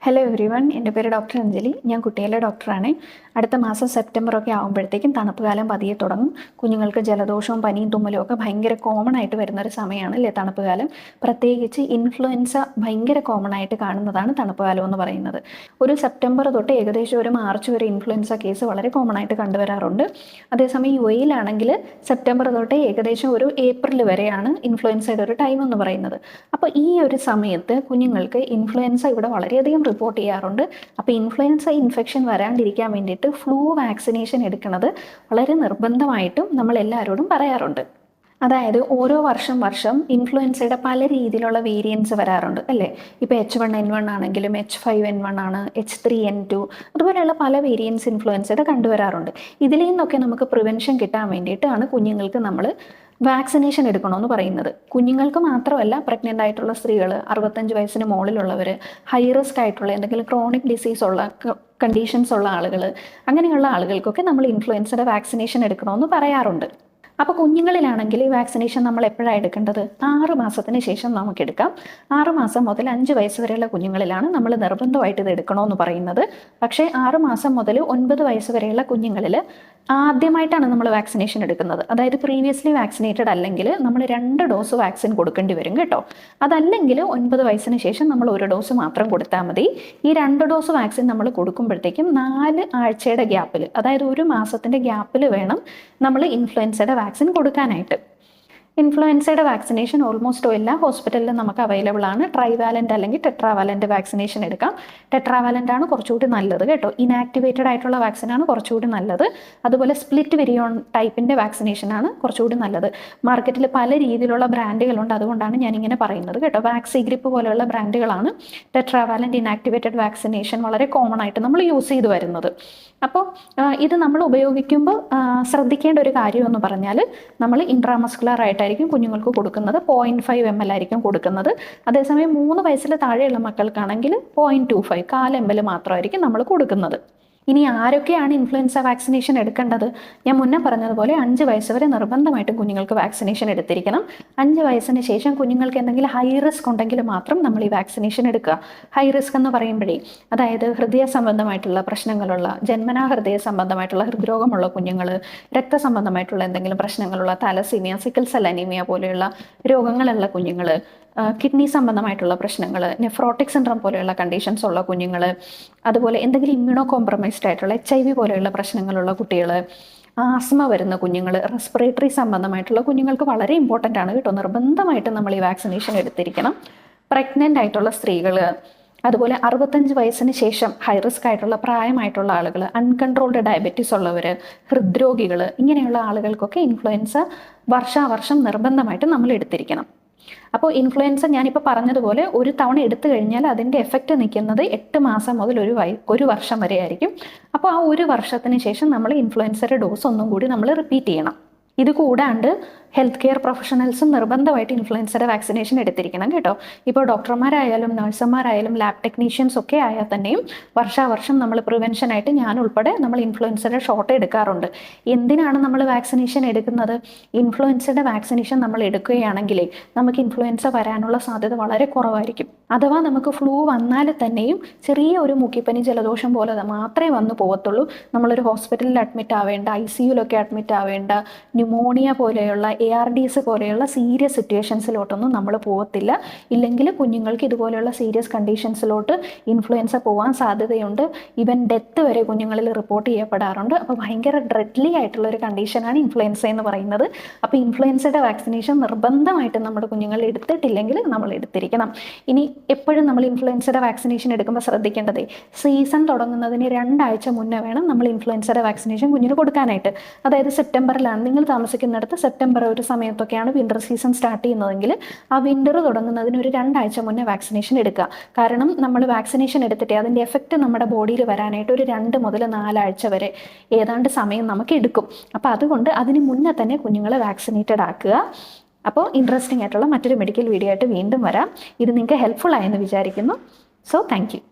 Hello every one, എൻ്റെ പേര് doctor Anjali. ഞാൻ കുട്ടികളുടെ ഡോക്ടറാണ്. അടുത്ത മാസം സെപ്റ്റംബറൊക്കെ ആകുമ്പോഴത്തേക്കും തണുപ്പ് കാലം പതിയെ തുടങ്ങും. കുഞ്ഞുങ്ങൾക്ക് ജലദോഷവും പനിയും തുമ്മലും ഒക്കെ ഭയങ്കര കോമൺ ആയിട്ട് വരുന്നൊരു സമയമാണ് അല്ലേ തണുപ്പ് കാലം. പ്രത്യേകിച്ച് ഇൻഫ്ലുവൻസ ഭയങ്കര കോമൺ ആയിട്ട് കാണുന്നതാണ് തണുപ്പ് കാലം എന്ന് പറയുന്നത്. ഒരു സെപ്റ്റംബർ തൊട്ട് ഏകദേശം ഒരു മാർച്ച് വരെ ഇൻഫ്ലുവൻസ കേസ് വളരെ കോമൺ ആയിട്ട് കണ്ടുവരാറുണ്ട്. അതേസമയം UAE യിലാണെങ്കിൽ സെപ്റ്റംബർ തൊട്ട് ഏകദേശം ഒരു ഏപ്രിൽ വരെയാണ് ഇൻഫ്ലുവൻസയുടെ ഒരു ടൈം എന്ന് പറയുന്നത്. അപ്പോൾ ഈ ഒരു സമയത്ത് കുഞ്ഞുങ്ങൾക്ക് ഇൻഫ്ലുവൻസ ഇവിടെ വളരെയധികം റിപ്പോർട്ട് ചെയ്യാറുണ്ട്. അപ്പോൾ ഇൻഫ്ലുവൻസ ഇൻഫെക്ഷൻ വരാണ്ടിരിക്കാൻ വേണ്ടിയിട്ട് ഫ്ലൂ വാക്സിനേഷൻ എടുക്കുന്നത് വളരെ നിർബന്ധമായിട്ടും നമ്മൾ എല്ലാവരോടും പറയാറുണ്ട്. അതായത് ഓരോ വർഷം ഇൻഫ്ലുവൻസയുടെ പല രീതിയിലുള്ള വേരിയൻസ് വരാറുണ്ട് അല്ലേ. ഇപ്പോൾ H1N1 ആണെങ്കിലും H5N1 ആണ്, H3N2, അതുപോലെയുള്ള പല വേരിയൻസ് ഇൻഫ്ലുവൻസയുടെ കണ്ടുവരാറുണ്ട്. ഇതിൽ നിന്നൊക്കെ നമുക്ക് പ്രിവെൻഷൻ കിട്ടാൻ വേണ്ടിയിട്ടാണ് കുഞ്ഞുങ്ങൾക്ക് നമ്മൾ വാക്സിനേഷൻ എടുക്കണമെന്ന് പറയുന്നത്. കുഞ്ഞുങ്ങൾക്ക് മാത്രമല്ല, പ്രഗ്നൻ്റ് ആയിട്ടുള്ള സ്ത്രീകൾ, 65 വയസ്സിന് മുകളിലുള്ളവർ, ഹൈ റിസ്ക് ആയിട്ടുള്ള എന്തെങ്കിലും ക്രോണിക് ഡിസീസ് ഉള്ള കണ്ടീഷൻസ് ഉള്ള ആളുകൾ, അങ്ങനെയുള്ള ആളുകൾക്കൊക്കെ നമ്മൾ ഇൻഫ്ലുവൻസയുടെ വാക്സിനേഷൻ എടുക്കണമെന്ന് പറയാറുണ്ട്. അപ്പോൾ കുഞ്ഞുങ്ങളിലാണെങ്കിൽ ഈ വാക്സിനേഷൻ നമ്മൾ എപ്പോഴാണ് എടുക്കേണ്ടത്? 6 മാസത്തിന് ശേഷം നമുക്കെടുക്കാം. 6 മാസം മുതൽ 5 വയസ്സ് വരെയുള്ള കുഞ്ഞുങ്ങളിലാണ് നമ്മൾ നിർബന്ധമായിട്ട് ഇത് എടുക്കണമെന്ന് പറയുന്നത്. പക്ഷേ 6 മാസം മുതൽ 9 വയസ്സ് വരെയുള്ള കുഞ്ഞുങ്ങളിൽ ആദ്യമായിട്ടാണ് നമ്മൾ വാക്സിനേഷൻ എടുക്കുന്നത്. അതായത് പ്രീവിയസ്ലി വാക്സിനേറ്റഡ് അല്ലെങ്കിൽ നമ്മൾ 2 ഡോസ് വാക്സിൻ കൊടുക്കേണ്ടി വരും കേട്ടോ. അതല്ലെങ്കിൽ 9 വയസ്സിന് ശേഷം നമ്മൾ 1 ഡോസ് മാത്രം കൊടുത്താൽ മതി. ഈ 2 ഡോസ് വാക്സിൻ നമ്മൾ കൊടുക്കുമ്പോഴത്തേക്കും 4 ആഴ്ചയുടെ ഗ്യാപ്പിൽ, അതായത് 1 മാസത്തിൻ്റെ ഗ്യാപ്പിൽ വേണം നമ്മൾ ഇൻഫ്ലുവൻസയുടെ വാക്സിൻ കൊടുക്കാനായിട്ട്. ഇൻഫ്ലുവൻസയുടെ വാക്സിനേഷൻ ഓൾമോസ്റ്റ് എല്ലാ ഹോസ്പിറ്റലിലും നമുക്ക് അവൈലബിൾ ആണ്. ട്രൈവാലൻ്റ് അല്ലെങ്കിൽ ടെട്രാവാലൻ്റ് വാക്സിനേഷൻ എടുക്കാം. ടെട്രാവാലൻ്റ് ആണ് കുറച്ചുകൂടി നല്ലത് കേട്ടോ. ഇനാക്ടിവേറ്റഡ് ആയിട്ടുള്ള വാക്സിനാണ് കുറച്ചുകൂടി നല്ലത്. അതുപോലെ സ്പ്ലിറ്റ് വിരിയോൺ ടൈപ്പിൻ്റെ വാക്സിനേഷനാണ് കുറച്ചുകൂടി നല്ലത്. മാർക്കറ്റിൽ പല രീതിയിലുള്ള ബ്രാൻഡുകളുണ്ട്, അതുകൊണ്ടാണ് ഞാനിങ്ങനെ പറയുന്നത് കേട്ടോ. വാക്സിഗ്രിപ്പ് പോലെയുള്ള ബ്രാൻഡുകളാണ് ടെട്രാവാലൻ്റ് ഇനാക്ടിവേറ്റഡ് വാക്സിനേഷൻ വളരെ കോമൺ ആയിട്ട് നമ്മൾ യൂസ് ചെയ്ത് വരുന്നത്. അപ്പോൾ ഇത് നമ്മൾ ഉപയോഗിക്കുമ്പോൾ ശ്രദ്ധിക്കേണ്ട ഒരു കാര്യം എന്ന് പറഞ്ഞാൽ, നമ്മൾ ഇൻട്രാമസ്കുലർ ആയിട്ടായിരിക്കും കുഞ്ഞുങ്ങൾക്ക് കൊടുക്കുന്നത്. 0.5 ml ആയിരിക്കും കൊടുക്കുന്നത്. അതേസമയം 3 വയസ്സിൽ താഴെയുള്ള മക്കൾക്കാണെങ്കിൽ 0.25 1/4 ml മാത്രമായിരിക്കും നമ്മൾ കൊടുക്കുന്നത്. ഇനി ആരൊക്കെയാണ് ഇൻഫ്ലുവൻസ വാക്സിനേഷൻ എടുക്കേണ്ടത്? ഞാൻ മുന്നേ പറഞ്ഞതുപോലെ 5 വയസ്സ് വരെ നിർബന്ധമായിട്ടും കുഞ്ഞുങ്ങൾക്ക് വാക്സിനേഷൻ എടുത്തിരിക്കണം. 5 വയസ്സിന് ശേഷം കുഞ്ഞുങ്ങൾക്ക് എന്തെങ്കിലും ഹൈ റിസ്ക് ഉണ്ടെങ്കിൽ മാത്രം നമ്മൾ ഈ വാക്സിനേഷൻ എടുക്കുക. ഹൈ റിസ്ക് എന്ന് പറയുമ്പോഴേ, അതായത് ഹൃദയ സംബന്ധമായിട്ടുള്ള പ്രശ്നങ്ങളുള്ള, ജന്മനാ ഹൃദയ സംബന്ധമായിട്ടുള്ള ഹൃദ്രോഗമുള്ള കുഞ്ഞുങ്ങൾ, രക്തസംബന്ധമായിട്ടുള്ള എന്തെങ്കിലും പ്രശ്നങ്ങളുള്ള താലസീമിയ, സിക്കിൾ സെൽ അനീമിയ പോലെയുള്ള രോഗങ്ങളുള്ള കുഞ്ഞുങ്ങൾ, കിഡ്നി സംബന്ധമായിട്ടുള്ള പ്രശ്നങ്ങൾ, നെഫ്രോട്ടിക് സിൻഡ്രോം പോലെയുള്ള കണ്ടീഷൻസ് ഉള്ള കുഞ്ഞുങ്ങൾ, അതുപോലെ എന്തെങ്കിലും ഇമ്മ്യൂണോ കോംപ്രമൈസ്ഡ് ആയിട്ടുള്ള HIV പോലെയുള്ള പ്രശ്നങ്ങളുള്ള കുട്ടികൾ, ആസ്മ വരുന്ന കുഞ്ഞുങ്ങൾ, റെസ്പിറേറ്ററി സംബന്ധമായിട്ടുള്ള കുഞ്ഞുങ്ങൾക്ക് വളരെ ഇമ്പോർട്ടൻ്റ് ആണ് കേട്ടോ. നിർബന്ധമായിട്ടും നമ്മൾ ഈ വാക്സിനേഷൻ എടുത്തിരിക്കണം. പ്രഗ്നൻ്റ് ആയിട്ടുള്ള സ്ത്രീകൾ, അതുപോലെ 65 വയസ്സിന് ശേഷം ഹൈ റിസ്ക് ആയിട്ടുള്ള പ്രായമായിട്ടുള്ള ആളുകൾ, അൺകൺട്രോൾഡ് ഡയബറ്റീസ് ഉള്ളവർ, ഹൃദ്രോഗികൾ, ഇങ്ങനെയുള്ള ആളുകൾക്കൊക്കെ ഇൻഫ്ലുവൻസ വർഷാവർഷം നിർബന്ധമായിട്ടും നമ്മൾ എടുത്തിരിക്കണം. അപ്പോൾ ഇൻഫ്ലുവൻസ ഞാനിപ്പോൾ പറഞ്ഞതുപോലെ ഒരു തവണ എടുത്തു കഴിഞ്ഞാൽ അതിൻ്റെ എഫക്റ്റ് നിൽക്കുന്നത് 8 മാസം മുതൽ 1 വർഷം വരെ ആയിരിക്കും. അപ്പോൾ ആ 1 വർഷത്തിന് ശേഷം നമ്മൾ ഇൻഫ്ലുവൻസയുടെ ഡോസ് ഒന്നും കൂടി നമ്മൾ റിപ്പീറ്റ് ചെയ്യണം. ഇത് കൂടാണ്ട് ഹെൽത്ത് കെയർ പ്രൊഫഷണൽസും നിർബന്ധമായിട്ട് ഇൻഫ്ലുവൻസയുടെ വാക്സിനേഷൻ എടുത്തിരിക്കണം കേട്ടോ. ഇപ്പോൾ ഡോക്ടർമാരായാലും നഴ്സുമാരായാലും ലാബ് ടെക്നീഷ്യൻസ് ഒക്കെ ആയാൽ തന്നെയും വർഷാവർഷം നമ്മൾ പ്രിവെൻഷനായിട്ട് ഞാൻ ഉൾപ്പെടെ നമ്മൾ ഇൻഫ്ലുവൻസയുടെ ഷോട്ട് എടുക്കാറുണ്ട്. എന്തിനാണ് നമ്മൾ വാക്സിനേഷൻ എടുക്കുന്നത്? ഇൻഫ്ലുവൻസയുടെ വാക്സിനേഷൻ നമ്മൾ എടുക്കുകയാണെങ്കിലേ നമുക്ക് ഇൻഫ്ലുവൻസ വരാനുള്ള സാധ്യത വളരെ കുറവായിരിക്കും. അഥവാ നമുക്ക് ഫ്ലൂ വന്നാൽ തന്നെയും ചെറിയ ഒരു മുക്കിപ്പനി, ജലദോഷം പോലെ മാത്രമേ വന്നു പോകത്തുള്ളൂ. നമ്മളൊരു ഹോസ്പിറ്റലിൽ അഡ്മിറ്റ് ആവേണ്ട, ICUലൊക്കെ അഡ്മിറ്റ് ആവേണ്ട, ന്യൂമോണിയ പോലെയുള്ള ARDS പോലെയുള്ള സീരിയസ് സിറ്റുവേഷൻസിലോട്ടൊന്നും നമ്മൾ പോകത്തില്ല. ഇല്ലെങ്കിൽ കുഞ്ഞുങ്ങൾക്ക് ഇതുപോലെയുള്ള സീരിയസ് കണ്ടീഷൻസിലോട്ട് ഇൻഫ്ലുവൻസ പോകാൻ സാധ്യതയുണ്ട്. ഈവൻ ഡെത്ത് വരെ കുഞ്ഞുങ്ങളിൽ റിപ്പോർട്ട് ചെയ്യപ്പെടാറുണ്ട്. അപ്പോൾ ഭയങ്കര ഡ്രെഡ്ലി ആയിട്ടുള്ള ഒരു കണ്ടീഷനാണ് ഇൻഫ്ലുവൻസ എന്ന് പറയുന്നത്. അപ്പോൾ ഇൻഫ്ലുവൻസയുടെ വാക്സിനേഷൻ നിർബന്ധമായിട്ടും നമ്മുടെ കുഞ്ഞുങ്ങൾ എടുത്തിട്ടില്ലെങ്കിൽ നമ്മൾ എടുത്തിരിക്കണം. ഇനി എപ്പോഴും നമ്മൾ ഇൻഫ്ലുവൻസയുടെ വാക്സിനേഷൻ എടുക്കുമ്പോൾ ശ്രദ്ധിക്കേണ്ടത്, സീസൺ തുടങ്ങുന്നതിന് 2 ആഴ്ച മുന്നേ വേണം നമ്മൾ ഇൻഫ്ലുവൻസയുടെ വാക്സിനേഷൻ കുഞ്ഞിന് കൊടുക്കാനായിട്ട്. അതായത് സെപ്റ്റംബറിലാണ് നിങ്ങൾ താമസിക്കുന്നിടത്ത്, സെപ്റ്റംബർ ഒരു സമയത്തൊക്കെയാണ് വിൻ്റർ സീസൺ സ്റ്റാർട്ട് ചെയ്യുന്നതെങ്കിൽ ആ വിൻ്റർ തുടങ്ങുന്നതിന് ഒരു 2 ആഴ്ച മുന്നേ വാക്സിനേഷൻ എടുക്കുക. കാരണം നമ്മൾ വാക്സിനേഷൻ എടുത്തിട്ട് അതിൻ്റെ എഫക്റ്റ് നമ്മുടെ ബോഡിയിൽ വരാനായിട്ട് ഒരു 2 മുതൽ 4 ആഴ്ച വരെ ഏതാണ്ട് സമയം നമുക്ക് എടുക്കും. അപ്പോൾ അതുകൊണ്ട് അതിന് മുന്നേ തന്നെ കുഞ്ഞുങ്ങളെ വാക്സിനേറ്റഡ് ആക്കുക. അപ്പോൾ ഇൻട്രസ്റ്റിംഗ് ആയിട്ടുള്ള മറ്റൊരു മെഡിക്കൽ വീഡിയോ ആയിട്ട് വീണ്ടും വരാം. ഇത് നിങ്ങൾക്ക് ഹെൽപ്ഫുൾ ആയെന്ന് വിചാരിക്കുന്നു. So thank you.